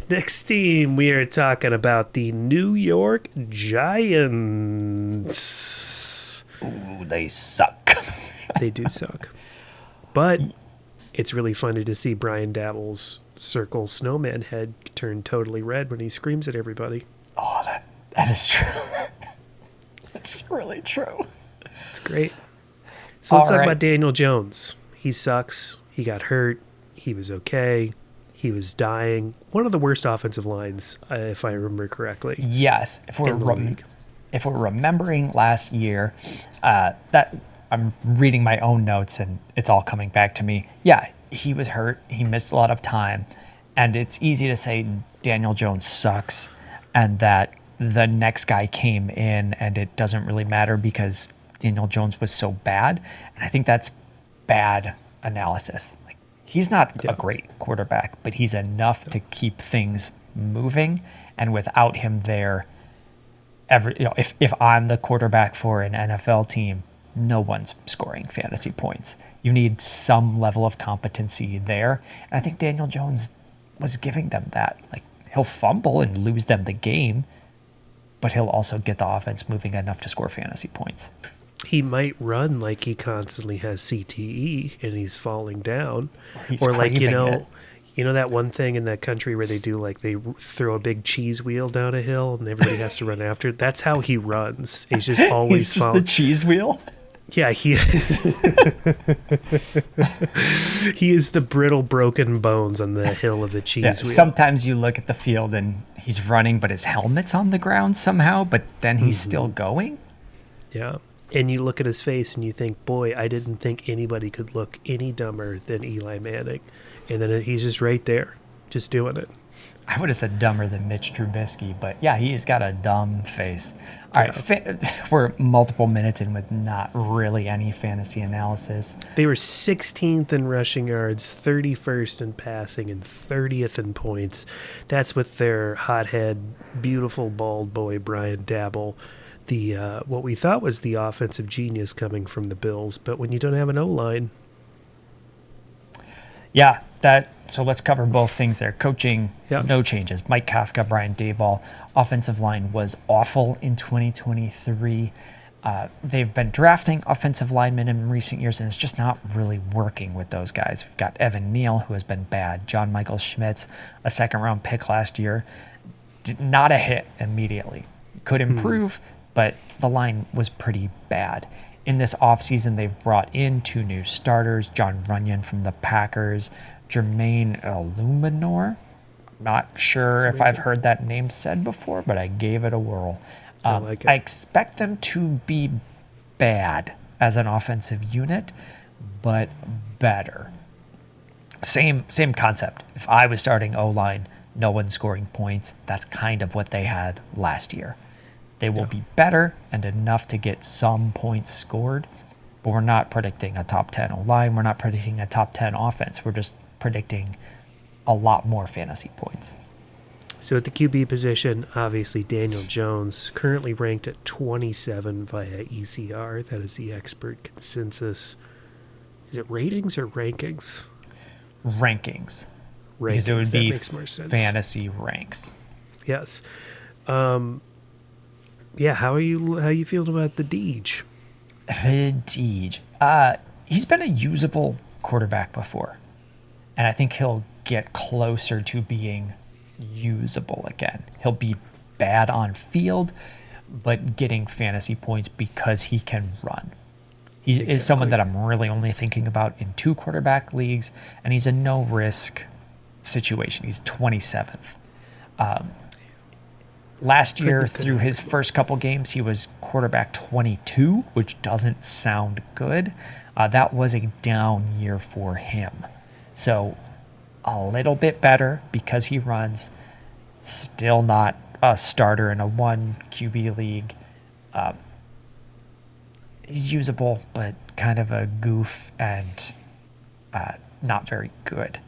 Next team, we are talking about the New York Giants. Ooh, they suck. They do suck. But it's really funny to see Brian Dabble's circle snowman head turn totally red when he screams at everybody. Oh, that is true. It's really true. It's great. So let's All talk right. about Daniel Jones. He sucks. He got hurt. He was okay. He was dying. One of the worst offensive lines, if I remember correctly. Yes, if we're in the league. if we're remembering last year, that I'm reading my own notes and it's all coming back to me. Yeah, he was hurt. He missed a lot of time, and it's easy to say Daniel Jones sucks, and that the next guy came in and it doesn't really matter because Daniel Jones was so bad. And I think that's bad analysis. Like, he's not a great quarterback, but he's enough to keep things moving. And without him there, if I'm the quarterback for an NFL team, no one's scoring fantasy points. You need some level of competency there. And I think Daniel Jones was giving them that. Like, he'll fumble and lose them the game, but he'll also get the offense moving enough to score fantasy points. He might run like he constantly has CTE and he's falling down. He's Or like, craving it. you know that one thing in that country where they do like they throw a big cheese wheel down a hill and everybody has to run after it? That's how he runs. He's just always He's just falling. the cheese wheel. Yeah, he he is the brittle broken bones on the hill of the cheese Yeah, wheel. sometimes you look at the field and he's running, but his helmet's on the ground somehow, but then he's still going. Yeah. And you look at his face and you think, boy, I didn't think anybody could look any dumber than Eli Manning. And then he's just right there, just doing it. I would have said dumber than Mitch Trubisky, but yeah, he's got a dumb face. All right, we're multiple minutes in with not really any fantasy analysis. They were 16th in rushing yards, 31st in passing, and 30th in points. That's with their hothead, beautiful bald boy, Brian Dabble. The what we thought was the offensive genius coming from the Bills, but when you don't have an O-line. Yeah, so let's cover both things there. Coaching, no changes. Mike Kafka, Brian Daboll. Offensive line was awful in 2023. They've been drafting offensive linemen in recent years, and it's just not really working with those guys. We've got Evan Neal, who has been bad. John Michael Schmitz, a second-round pick last year. Not a hit immediately. Could improve, but the line was pretty bad. In this offseason, they've brought in 2 new starters, John Runyon from the Packers, Jermaine Illuminor. Not sure if I've heard that name said before, but I gave it a whirl. I like it. I expect them to be bad as an offensive unit, but better. Same concept. If I was starting O-line, no one's scoring points. That's kind of what they had last year. They will be better and enough to get some points scored, but we're not predicting a top 10 O-line. We're not predicting a top 10 offense. We're just predicting a lot more fantasy points. So at the QB position, obviously Daniel Jones, currently ranked at 27 via ECR. That is the expert consensus. Is it ratings or rankings? Rankings. Because it would That be makes more sense. fantasy ranks. Yes. Yeah, how you feeling about the Deej? The Deej. He's been a usable quarterback before, and I think he'll get closer to being usable again. He'll be bad on field, but getting fantasy points because he can run. He is someone that I'm really only thinking about in 2 quarterback leagues, and he's a no-risk situation. He's 27th. Last year, through his first couple games, he was quarterback 22, which doesn't sound good. That was a down year for him. So a little bit better because he runs. Still not a starter in a 1 QB league. He's usable, but kind of a goof and not very good.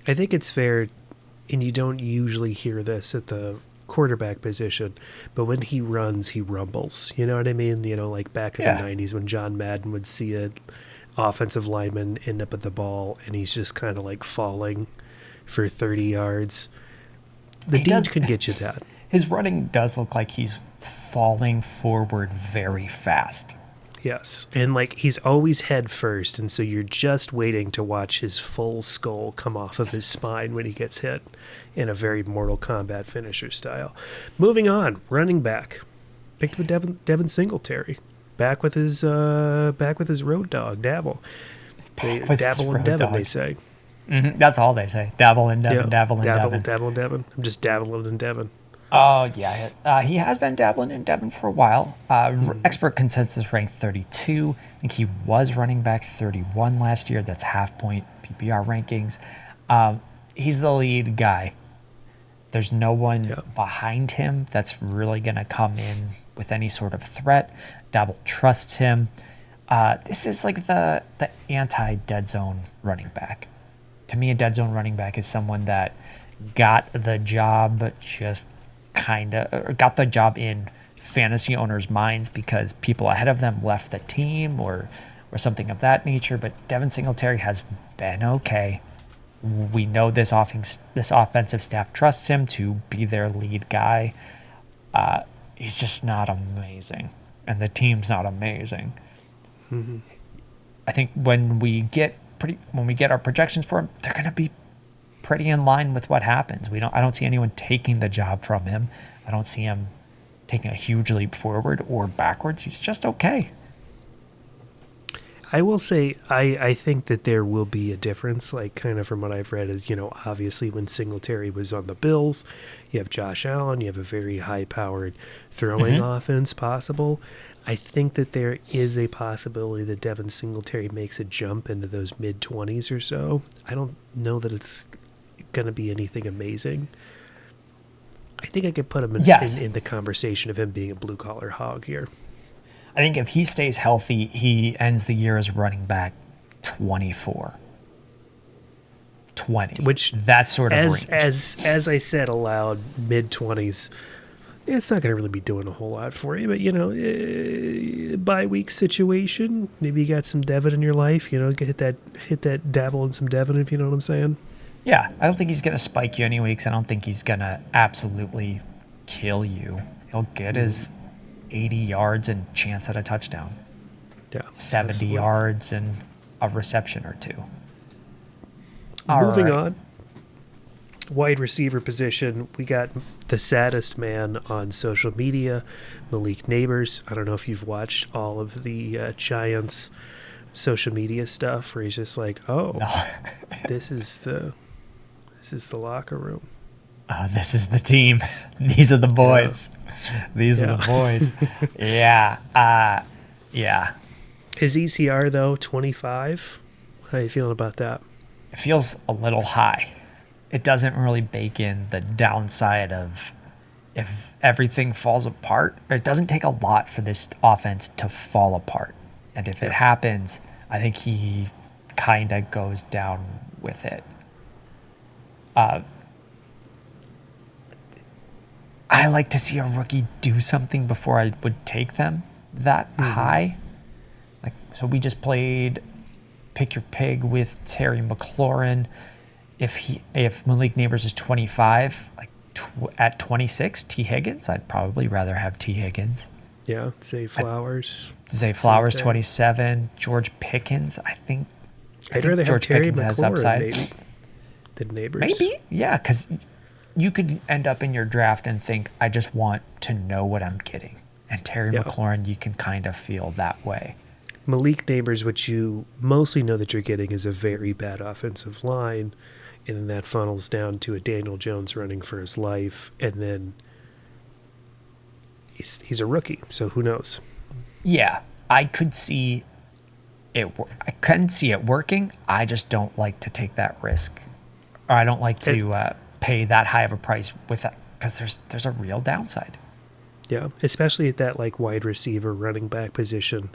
I think it's fair, and you don't usually hear this at the quarterback position, but when he runs, he rumbles. You know what I mean? You know, like back in the 90s when John Madden would see an offensive lineman end up at the ball and he's just kind of like falling for 30 yards. The He Dean does- could get you that. His running does look like he's falling forward very fast. Yes. And like he's always head first, and so you're just waiting to watch his full skull come off of his spine when he gets hit in a very Mortal Kombat finisher style. Moving on, running back. Picked with Devin Singletary. Back with his road dog, Dabble. With his Dabble and road Devin, dog. they say. That's all they say. Dabble in Devin, Yeah, dabble in Devin. Dabble and Devin. I'm just dabbling in Devin. Oh, yeah. He has been dabbling in Devon for a while. Expert consensus ranked 32. I think he was running back 31 last year. That's half point PPR rankings. He's the lead guy. There's no one behind him that's really going to come in with any sort of threat. Dabble trusts him. This is like the anti-dead zone running back. To me, a dead zone running back is someone that got the job got the job in fantasy owners' minds because people ahead of them left the team or something of that nature. But Devin Singletary has been okay. We know this offensive staff trusts him to be their lead guy. He's just not amazing, and the team's not amazing. Mm-hmm. I think when we get our projections for him, they're going to be pretty in line with what happens. I don't see anyone taking the job from him. I don't see him taking a huge leap forward or backwards. He's just okay. I will say I think that there will be a difference, like kind of from what I've read is, obviously when Singletary was on the Bills, you have Josh Allen, you have a very high-powered throwing offense possible. I think that there is a possibility that Devin Singletary makes a jump into those mid-20s or so. I don't know that it's going to be anything amazing. I think I could put him in the conversation of him being a blue-collar hog here. I think if he stays healthy, he ends the year as running back 24. 20. Which, that sort of range. As I said aloud, mid-20s, it's not going to really be doing a whole lot for you. But, bye-week situation, maybe you got some Devin in your life, hit that dabble in some Devin, if you know what I'm saying. Yeah, I don't think he's going to spike you any weeks. I don't think he's going to absolutely kill you. He'll get his 80 yards and chance at a touchdown. Yeah. 70 absolutely. yards and a reception or two. Moving on. Wide receiver position, we got the saddest man on social media, Malik Neighbors. I don't know if you've watched all of the Giants social media stuff where he's just like, this is the locker room. This is the team. These are the boys. Yeah. These are the boys. Yeah. Yeah. His ECR, though, 25. How are you feeling about that? It feels a little high. It doesn't really bake in the downside of if everything falls apart. It doesn't take a lot for this offense to fall apart. And if it happens, I think he kind of goes down with it. I like to see a rookie do something before I would take them that high. So we just played Pick Your Pig with Terry McLaurin. If Malik Neighbors is 25, at 26, T. Higgins, I'd probably rather have T. Higgins. Yeah, Zay Flowers. Zay Flowers, 27. George Pickens, I think rather George have Terry Pickens has McLaurin upside. maybe than Neighbors. Maybe, yeah, because you could end up in your draft and think, I just want to know what I'm getting. And Terry McLaurin, you can kind of feel that way. Malik Neighbors, what you mostly know that you're getting is a very bad offensive line, and then that funnels down to a Daniel Jones running for his life, and then he's a rookie, so who knows? Yeah, I could see it. I couldn't see it working. I just don't like to take that risk, or I don't like to pay that high of a price with that because there's a real downside. Yeah, especially at that wide receiver running back position.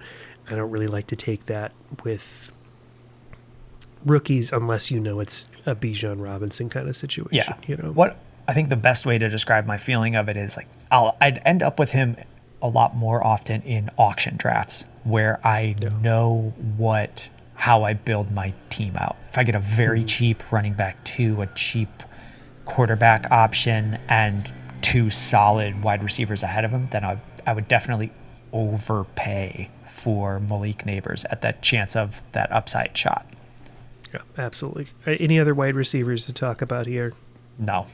I don't really like to take that with rookies unless it's a Bijan Robinson kind of situation. Yeah. What I think the best way to describe my feeling of it is I'd end up with him a lot more often in auction drafts where I know how I build my team out. If I get a very cheap running back 2, a cheap quarterback option and 2 solid wide receivers ahead of him, then I would definitely overpay for Malik Neighbors at that chance of that upside shot. Yeah, absolutely. Any other wide receivers to talk about here? No.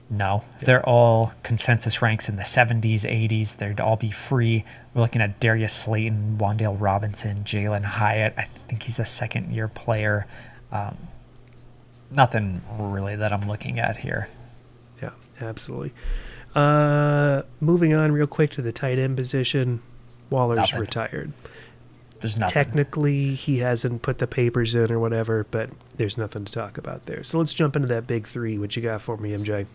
Yeah. They're all consensus ranks in the 70s, 80s. They'd all be free. We're looking at Darius Slayton, Wan'Dale Robinson, Jalen Hyatt. I think he's a second-year player. Nothing really that I'm looking at here. Yeah, absolutely. Moving on real quick to the tight end position. Waller's retired. There's nothing. Technically, he hasn't put the papers in or whatever, but there's nothing to talk about there. So let's jump into that big three. What you got for me, MJ?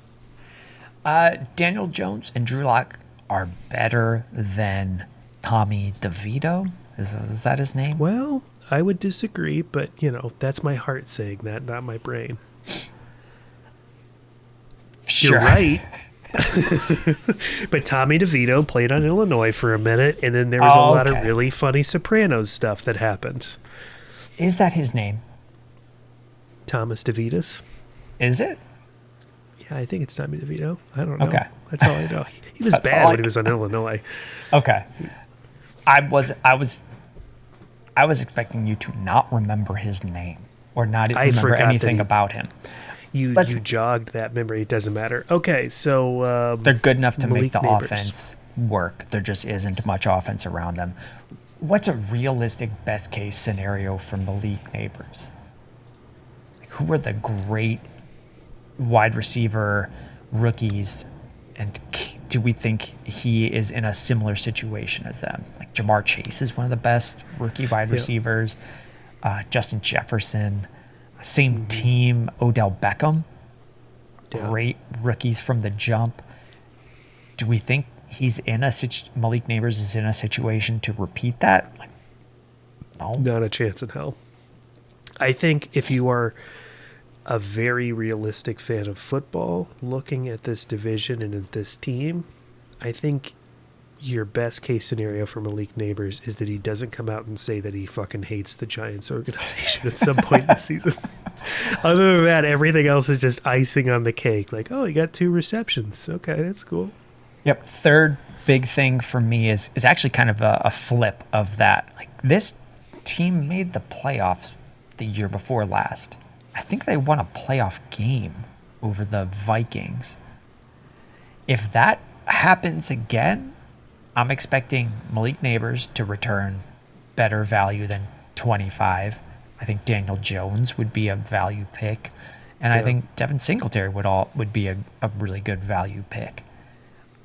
Daniel Jones and Drew Lock are better than Tommy DeVito. Is that his name? Well, I would disagree, but, that's my heart saying that, not my brain. Sure. You're right. But Tommy DeVito played on Illinois for a minute, and then there was a lot of really funny Sopranos stuff that happened. Is that his name? Thomas DeVitus. Is it? Yeah, I think it's Tommy DeVito. I don't know. Okay. That's all I know. He was bad when he was on Illinois. Okay. I was expecting you to not remember his name or not remember anything about him. You jogged that memory. It doesn't matter. Okay, so they're good enough to Malik make the Neighbors. offense work. There just isn't much offense around them. What's a realistic best case scenario for Malik Neighbors? Like, who are the great wide receiver rookies, and do we think he is in a similar situation as them? Like Jamar Chase is one of the best rookie wide receivers. Justin Jefferson, same team. Odell Beckham, great rookies from the jump. Do we think he's in Malik Neighbors is in a situation to repeat that? No, not a chance in hell. I think if you are a very realistic fan of football, looking at this division and at this team, I think your best case scenario for Malik Neighbors is that he doesn't come out and say that he fucking hates the Giants organization at some point in the season. Other than that, everything else is just icing on the cake. Like, oh, he got 2 receptions. Okay, that's cool. Yep. Third big thing for me is actually kind of a flip of that. Like, this team made the playoffs the year before last. I think they won a playoff game over the Vikings. If that happens again, I'm expecting Malik Neighbors to return better value than 25. I think Daniel Jones would be a value pick. And I think Devin Singletary would be a really good value pick.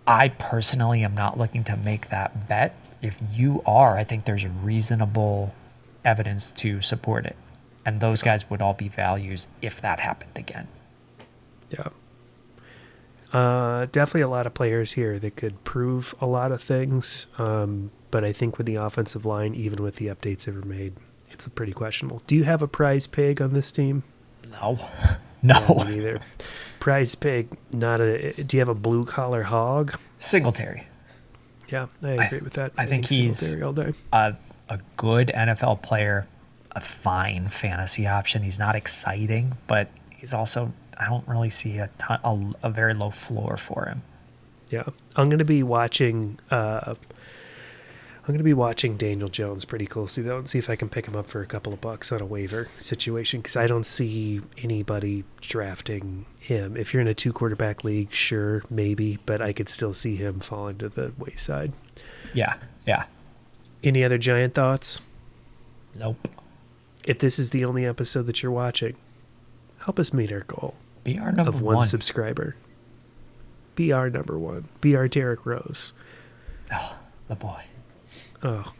I personally am not looking to make that bet. If you are, I think there's reasonable evidence to support it. And those guys would all be values if that happened again. Yeah. Definitely a lot of players here that could prove a lot of things. But I think with the offensive line, even with the updates ever made, it's pretty questionable. Do you have a prize pig on this team? No. Me neither. Prize pig, do you have a blue collar hog? Singletary. Yeah, I agree with that. I think he's all day. A good NFL player, a fine fantasy option. He's not exciting, but he's also, I don't really see a very low floor for him. Yeah, I'm going to be watching Daniel Jones pretty closely though, and see if I can pick him up for a couple of bucks on a waiver situation, because I don't see anybody drafting him. If you're in a 2-quarterback league, sure, maybe, but I could still see him falling to the wayside. Yeah. Any other Giant thoughts? Nope. If this is the only episode that you're watching, help us meet our goal. Be our number of one subscriber. Be our number one. Be our Derrick Rose. Oh, the boy. Oh,